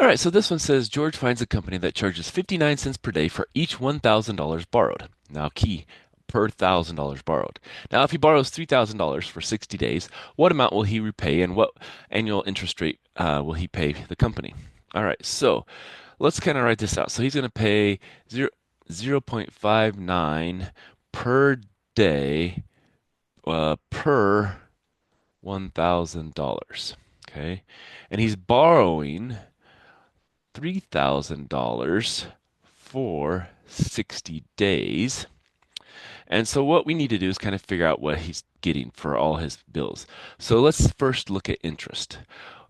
All right, so this one says George finds a company that charges 59 cents per day for each $1,000 borrowed. Now, key per $1,000 borrowed. Now, if he borrows $3,000 for 60 days, what amount will he repay and what annual interest rate will he pay the company? All right, so let's kind of write this out. So he's going to pay 0.59 per day per $1,000. Okay, and he's borrowing $3,000 for 60 days. And so what we need to do is kind of figure out what he's getting for all his bills. So let's first look at interest.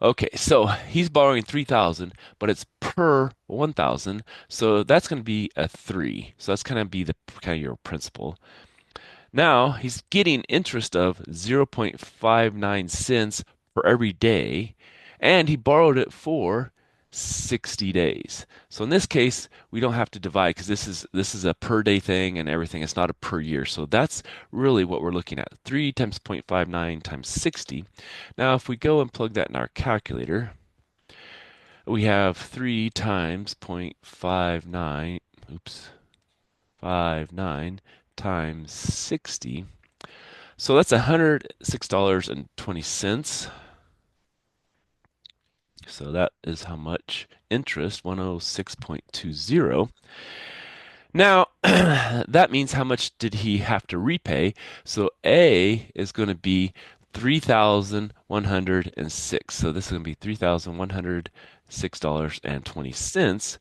Okay, so he's borrowing 3,000, but it's per 1,000. So that's going to be a 3. So that's going to be the kind of your principal. Now, he's getting interest of 0.59 cents for every day, and he borrowed it for 60 days. So in this case, we don't have to divide because this is a per day thing and everything. It's not a per year. So that's really what we're looking at. 3 times 0.59 times 60. Now, if we go and plug that in our calculator, we have 3 times 0.59, oops, 59 times 60. So that's $106.20. So that is how much interest, 106.20. Now, that means how much did he have to repay? So A is going to be 3,106. So this is going to be $3,106.20.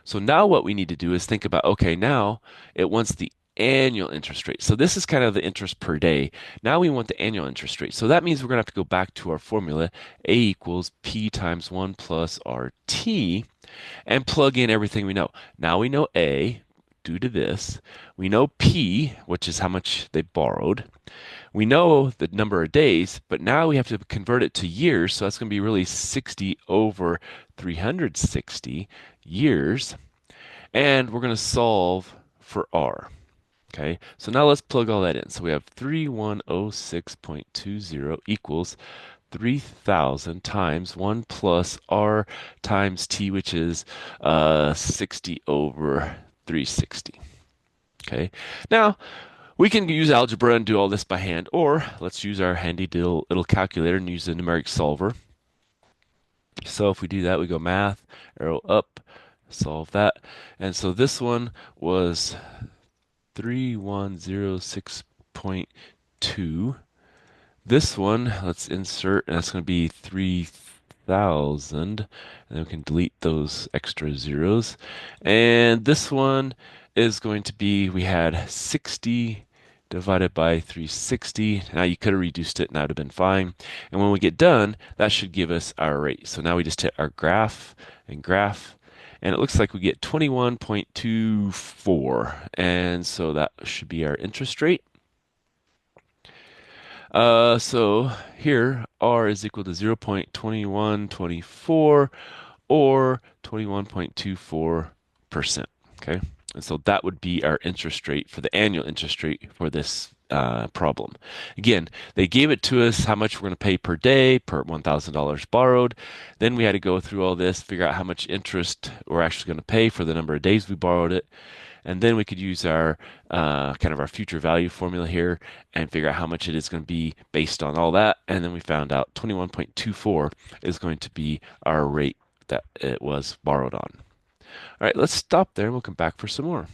So now what we need to do is think about, okay, now it wants the annual interest rate. So this is kind of the interest per day. Now we want the annual interest rate. So that means we're going to have to go back to our formula, A equals P times 1 plus RT, and plug in everything we know. Now we know A due to this. We know P, which is how much they borrowed. We know the number of days, but now we have to convert it to years. So that's going to be really 60 over 360 years. And we're going to solve for R. Okay, so now let's plug all that in. So we have 3106.20 equals 3,000 times 1 plus R times T, which is 60 over 360. Okay, now we can use algebra and do all this by hand, or let's use our handy little calculator and use the numeric solver. So if we do that, we go math, arrow up, solve that. And so this one was 3106.2. This one, let's insert, and that's going to be 3,000. And then we can delete those extra zeros. And this one is going to be, we had 60 divided by 360. Now you could have reduced it, and that would have been fine. And when we get done, that should give us our rate. So now we just hit our graph and graph, and it looks like we get 21.24. And so that should be our interest rate. So here R is equal to 0.2124 or 21.24%. Okay. And so that would be our interest rate for the annual interest rate for this problem. Again, they gave it to us how much we're going to pay per day per $1,000 borrowed. Then we had to go through all this, figure out how much interest we're actually going to pay for the number of days we borrowed it. And then we could use our kind of our future value formula here and figure out how much it is going to be based on all that. And then we found out 21.24 is going to be our rate that it was borrowed on. All right, let's stop there and we'll come back for some more.